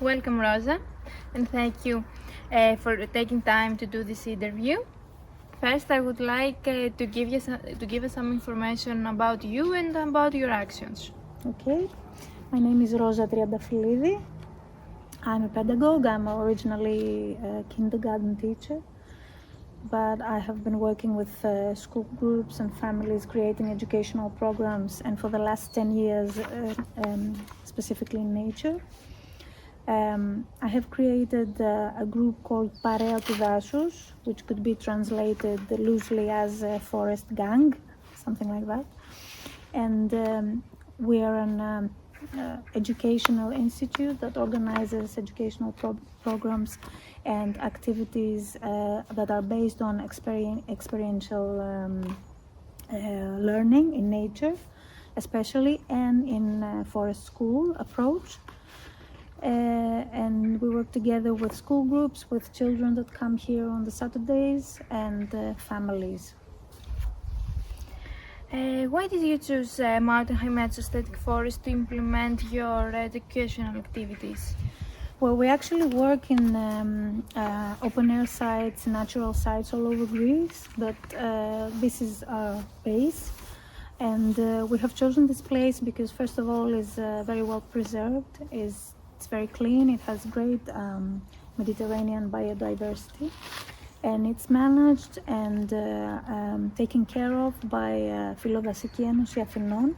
Welcome, Rosa, and thank you for taking time to do this interview. First, I would like to give us some information about you and about your actions. Okay, my name is Roza Triantafyllidi. I'm a pedagogue. I'm originally a kindergarten teacher, but I have been working with school groups and families creating educational programs, and for the last 10 years, specifically in nature. I have created a group called Parea to Dasous, which could be translated loosely as a forest gang, something like that. And we are an educational institute that organizes educational programs and activities that are based on experiential learning in nature, especially, and in forest school approach. And we work together with school groups, with children that come here on the Saturdays, and families. Why did you choose Mount Hymettus State Forest to implement your educational activities? Well, we actually work in open air sites, natural sites all over Greece, but this is our base. And we have chosen this place because, first of all, it's very well preserved. It's very clean. It has great Mediterranean biodiversity, and it's managed and taken care of by Philodassiki Enossi Athinon,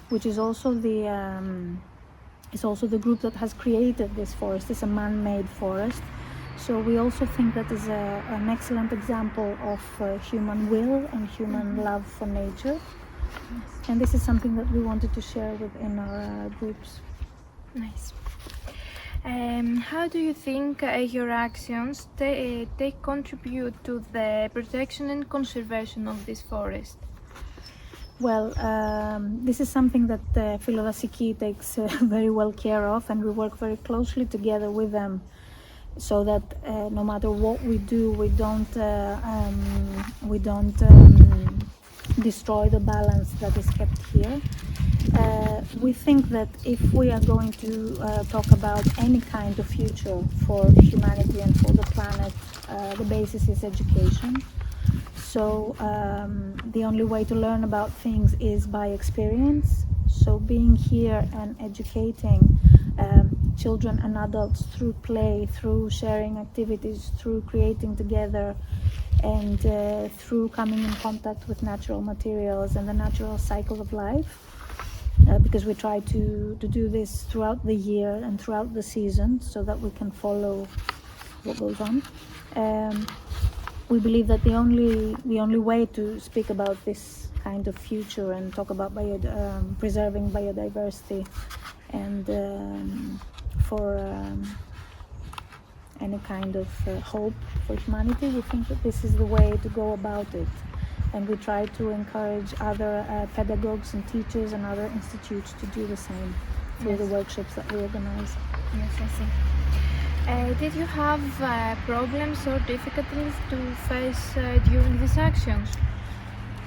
which is also the group that has created this forest. It's a man-made forest. So we also think that is an excellent example of human will and human love for nature. And this is something that we wanted to share within our groups. Nice. How do you think your actions contribute to the protection and conservation of this forest? Well, this is something that Philodassiki takes very well care of, and we work very closely together with them, so that no matter what we do, we don't destroy the balance that is kept here. We think that if we are going to talk about any kind of future for humanity and for the planet, the basis is education. So the only way to learn about things is by experience. So being here and educating children and adults through play, through sharing activities, through creating together, and through coming in contact with natural materials and the natural cycle of life, because we try to do this throughout the year and throughout the season so that we can follow what goes on. We believe that the only way to speak about this kind of future and talk about preserving biodiversity and for any kind of hope for humanity, we think that this is the way to go about it. And we try to encourage other pedagogues and teachers and other institutes to do the same through the workshops that we organize. Yes, I see. Did you have problems or difficulties to face during these actions?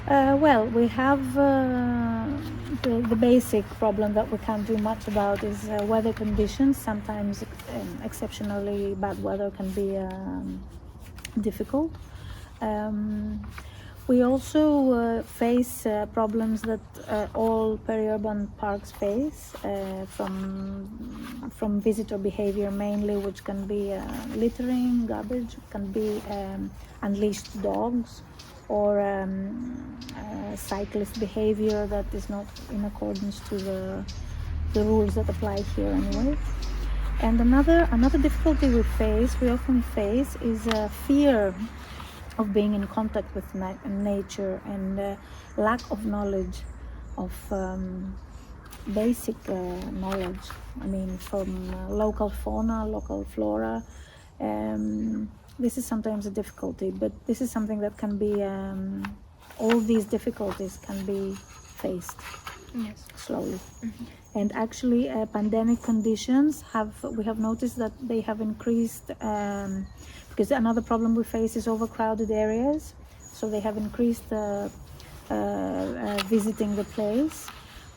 Well, we have the basic problem that we can't do much about is weather conditions. Sometimes exceptionally bad weather can be difficult. We also face problems that all peri-urban parks face, from visitor behavior mainly, which can be littering, garbage, can be unleashed dogs, or cyclist behavior that is not in accordance to the rules that apply here anyway. And another difficulty we often face is fear of being in contact with nature, and lack of knowledge of basic knowledge. I mean, from local fauna, local flora. This is sometimes a difficulty, but this is something that can be, all these difficulties can be faced slowly. And actually, pandemic conditions we have noticed that they have increased, because another problem we face is overcrowded areas. So they have increased visiting the place,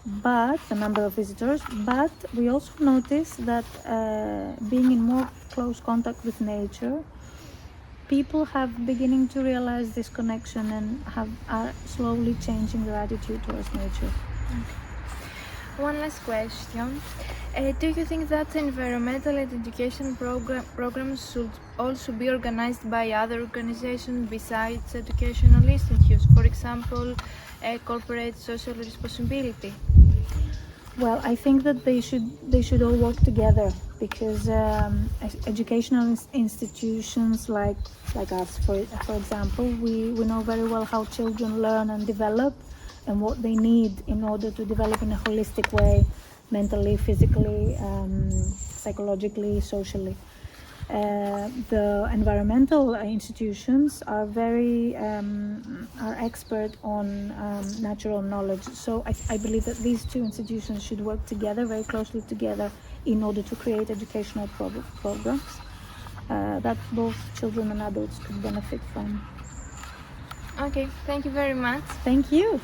but the number of visitors. But we also notice that being in more close contact with nature, people have beginning to realize this connection and are slowly changing their attitude towards nature. One last question. Do you think that environmental and education programs should also be organized by other organizations besides educational institutes? For example, corporate social responsibility. Well, I think that they should all work together, because educational institutions like us, for example, we know very well how children learn and develop, and what they need in order to develop in a holistic way, mentally, physically, psychologically, socially. The environmental institutions are are expert on natural knowledge. So I believe that these two institutions should work together, very closely together, in order to create educational programs that both children and adults could benefit from. Okay, thank you very much. Thank you.